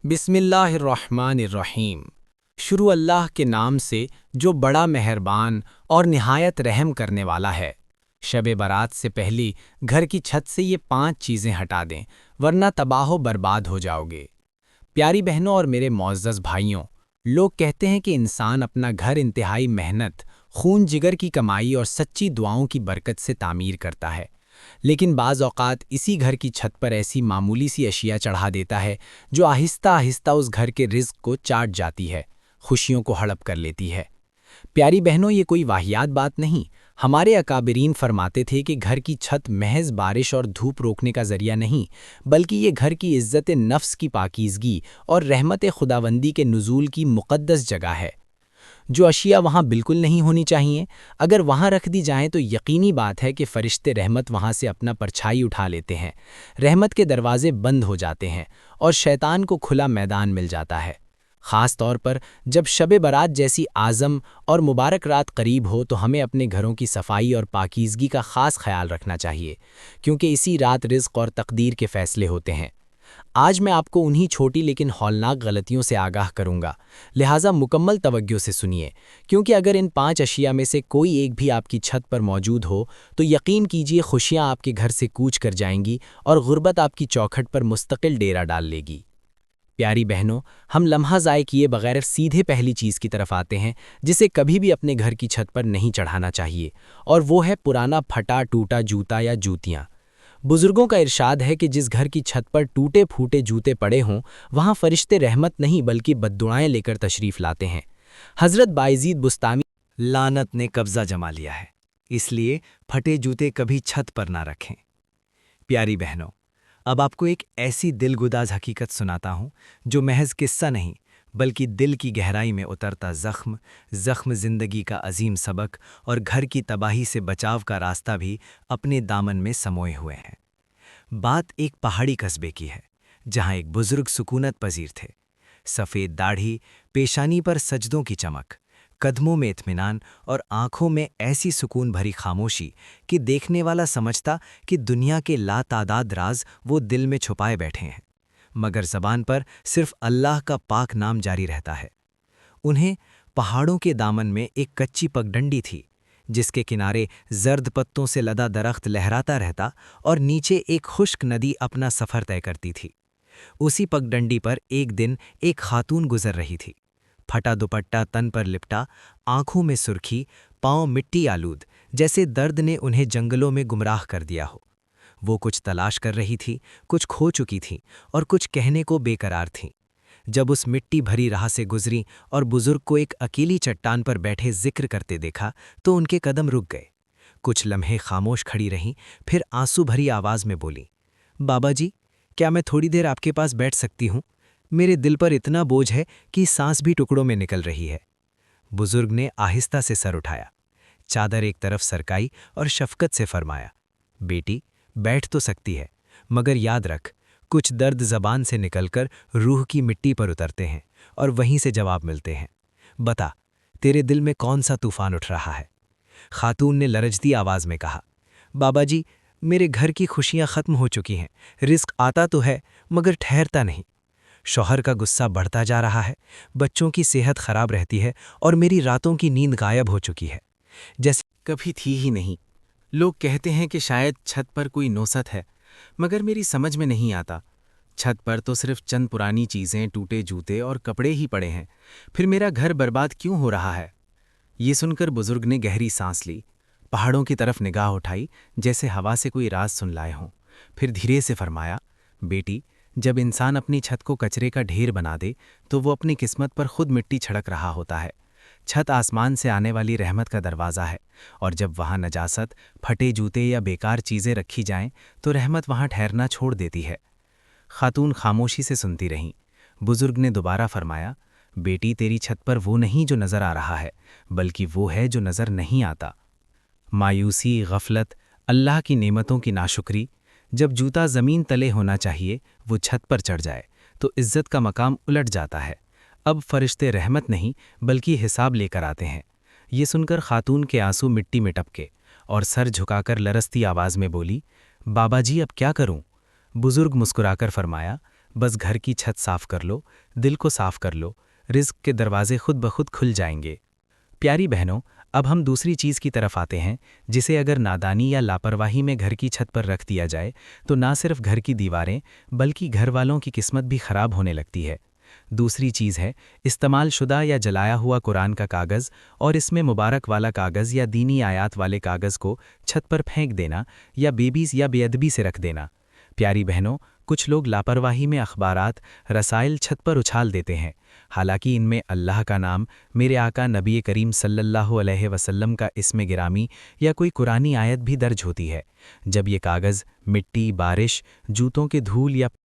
بسم اللہ الرحمن الرحیم۔ شروع اللہ کے نام سے جو بڑا مہربان اور نہایت رحم کرنے والا ہے۔ شب برات سے پہلی گھر کی چھت سے یہ 5 چیزیں ہٹا دیں ورنہ تباہ و برباد ہو جاؤ گے۔ پیاری بہنوں اور میرے معزز بھائیوں، لوگ کہتے ہیں کہ انسان اپنا گھر انتہائی محنت، خون جگر کی کمائی اور سچی دعاؤں کی برکت سے تعمیر کرتا ہے، لیکن بعض اوقات اسی گھر کی چھت پر ایسی معمولی سی اشیاء چڑھا دیتا ہے جو آہستہ آہستہ اس گھر کے رزق کو چاٹ جاتی ہے، خوشیوں کو ہڑپ کر لیتی ہے۔ پیاری بہنوں، یہ کوئی واہیات بات نہیں۔ ہمارے اکابرین فرماتے تھے کہ گھر کی چھت محض بارش اور دھوپ روکنے کا ذریعہ نہیں، بلکہ یہ گھر کی عزت نفس کی پاکیزگی اور رحمت خداوندی کے نزول کی مقدس جگہ ہے۔ جو اشیاء وہاں بالکل نہیں ہونی چاہیے، اگر وہاں رکھ دی جائیں تو یقینی بات ہے کہ فرشتے رحمت وہاں سے اپنا پرچھائی اٹھا لیتے ہیں، رحمت کے دروازے بند ہو جاتے ہیں اور شیطان کو کھلا میدان مل جاتا ہے۔ خاص طور پر جب شب برات جیسی اعظم اور مبارک رات قریب ہو تو ہمیں اپنے گھروں کی صفائی اور پاکیزگی کا خاص خیال رکھنا چاہیے، کیونکہ اسی رات رزق اور تقدیر کے فیصلے ہوتے ہیں۔ آج میں آپ کو انہی چھوٹی لیکن ہولناک غلطیوں سے آگاہ کروں گا، لہٰذا مکمل توجہ سے سنیے، کیونکہ اگر ان 5 اشیاء میں سے کوئی ایک بھی آپ کی چھت پر موجود ہو تو یقین کیجیے خوشیاں آپ کے گھر سے کوچ کر جائیں گی اور غربت آپ کی چوکھٹ پر مستقل ڈیرا ڈال لے گی۔ پیاری بہنوں، ہم لمحہ ضائع کیے بغیر سیدھے پہلی چیز کی طرف آتے ہیں جسے کبھی بھی اپنے گھر کی چھت پر نہیں چڑھانا چاہیے، اور وہ ہے پرانا پھٹا ٹوٹا جوتا یا جوتیاں۔ بزرگوں کا ارشاد ہے کہ جس گھر کی چھت پر ٹوٹے پھوٹے جوتے پڑے ہوں وہاں فرشتے رحمت نہیں بلکہ بددعائیں لے کر تشریف لاتے ہیں۔ حضرت بایزید بستامی لعنت نے قبضہ جما لیا ہے، اس لیے پھٹے جوتے کبھی چھت پر نہ رکھیں۔ پیاری بہنوں، اب آپ کو ایک ایسی دل گداز حقیقت سناتا ہوں جو محض قصہ نہیں بلکہ دل کی گہرائی میں اترتا زخم زندگی کا عظیم سبق اور گھر کی تباہی سے بچاؤ کا راستہ بھی اپنے دامن میں سموئے ہوئے ہیں۔ بات ایک پہاڑی قصبے کی ہے جہاں ایک بزرگ سکونت پذیر تھے۔ سفید داڑھی، پیشانی پر سجدوں کی چمک، قدموں میں اطمینان اور آنکھوں میں ایسی سکون بھری خاموشی کہ دیکھنے والا سمجھتا کہ دنیا کے لاتعداد راز وہ دل میں چھپائے بیٹھے ہیں، مگر زبان پر صرف اللہ کا پاک نام جاری رہتا ہے۔ انہیں پہاڑوں کے دامن میں ایک کچی پگڈنڈی تھی جس کے کنارے زرد پتوں سے لدا درخت لہراتا رہتا اور نیچے ایک خشک ندی اپنا سفر طے کرتی تھی۔ اسی پگڈنڈی پر ایک دن ایک خاتون گزر رہی تھی، پھٹا دوپٹہ تن پر لپٹا، آنکھوں میں سرخی، پاؤں مٹی آلود، جیسے درد نے انہیں جنگلوں میں گمراہ کر دیا ہو۔ وہ کچھ تلاش کر رہی تھی، کچھ کھو چکی تھیں اور کچھ کہنے کو بے قرار تھیں۔ جب اس مٹی بھری راہ سے گزری اور بزرگ کو ایک اکیلی چٹان پر بیٹھے ذکر کرتے دیکھا تو ان کے قدم رک گئے۔ کچھ لمحے خاموش کھڑی رہیں، پھر آنسو بھری آواز میں بولی، بابا جی، کیا میں تھوڑی دیر آپ کے پاس بیٹھ سکتی ہوں؟ میرے دل پر اتنا بوجھ ہے کہ سانس بھی ٹکڑوں میں نکل رہی ہے۔ بزرگ نے آہستہ سے سر اٹھایا، چادر ایک طرف سرکائی اور شفقت سے فرمایا، بیٹی بیٹھ تو سکتی ہے، مگر یاد رکھ کچھ درد زبان سے نکل کر روح کی مٹی پر اترتے ہیں اور وہیں سے جواب ملتے ہیں۔ بتا، تیرے دل میں کون سا طوفان اٹھ رہا ہے؟ خاتون نے لرزتی آواز میں کہا، بابا جی، میرے گھر کی خوشیاں ختم ہو چکی ہیں، رزق آتا تو ہے مگر ٹھہرتا نہیں۔ شوہر کا غصہ بڑھتا جا رہا ہے، بچوں کی صحت خراب رہتی ہے اور میری راتوں کی نیند غائب ہو چکی ہے، جیسے کبھی تھی ہی نہیں۔ لوگ کہتے ہیں کہ شاید چھت پر کوئی نوست ہے، مگر میری سمجھ میں نہیں آتا۔ چھت پر تو صرف چند پرانی چیزیں، ٹوٹے جوتے اور کپڑے ہی پڑے ہیں، پھر میرا گھر برباد کیوں ہو رہا ہے؟ یہ سن کر بزرگ نے گہری سانس لی، پہاڑوں کی طرف نگاہ اٹھائی جیسے ہوا سے کوئی راز سن لائے ہوں، پھر دھیرے سے فرمایا، بیٹی، جب انسان اپنی چھت کو کچرے کا ڈھیر بنا دے تو وہ اپنی قسمت پر خود مٹی چھڑک رہا ہوتا ہے۔ چھت آسمان سے آنے والی رحمت کا دروازہ ہے، اور جب وہاں نجاست، پھٹے جوتے یا بیکار چیزیں رکھی جائیں تو رحمت وہاں ٹھہرنا چھوڑ دیتی ہے۔ خاتون خاموشی سے سنتی رہیں۔ بزرگ نے دوبارہ فرمایا، بیٹی، تیری چھت پر وہ نہیں جو نظر آ رہا ہے، بلکہ وہ ہے جو نظر نہیں آتا۔ مایوسی، غفلت، اللہ کی نعمتوں کی ناشکری، جب جوتا زمین تلے ہونا چاہیے وہ چھت پر چڑھ جائے تو عزت کا مقام الٹ جاتا ہے۔ اب فرشتے رحمت نہیں بلکہ حساب لے کر آتے ہیں۔ یہ سن کر خاتون کے آنسو مٹی میں ٹپکے اور سر جھکا کر لرزتی آواز میں بولی، بابا جی، اب کیا کروں؟ بزرگ مسکرا کر فرمایا، بس گھر کی چھت صاف کر لو، دل کو صاف کر لو، رزق کے دروازے خود بخود کھل جائیں گے۔ پیاری بہنوں، اب ہم دوسری چیز کی طرف آتے ہیں جسے اگر نادانی یا لاپرواہی میں گھر کی چھت پر رکھ دیا جائے تو نہ صرف گھر کی دیواریں بلکہ گھر والوں کی قسمت بھی خراب ہونے لگتی ہے۔ دوسری چیز ہے استعمال شدہ یا جلایا ہوا قرآن کا کاغذ اور اس میں مبارک والا کاغذ یا دینی آیات والے کاغذ کو چھت پر پھینک دینا یا بیبیز یا بے ادبی سے رکھ دینا۔ پیاری بہنوں، کچھ لوگ لاپرواہی میں اخبارات، رسائل چھت پر اچھال دیتے ہیں، حالانکہ ان میں اللہ کا نام، میرے آقا نبی کریم صلی اللہ علیہ وسلم کا اسم گرامی یا کوئی قرآنی آیت بھی درج ہوتی ہے۔ جب یہ کاغذ مٹی، بارش، جوتوں کے دھول یا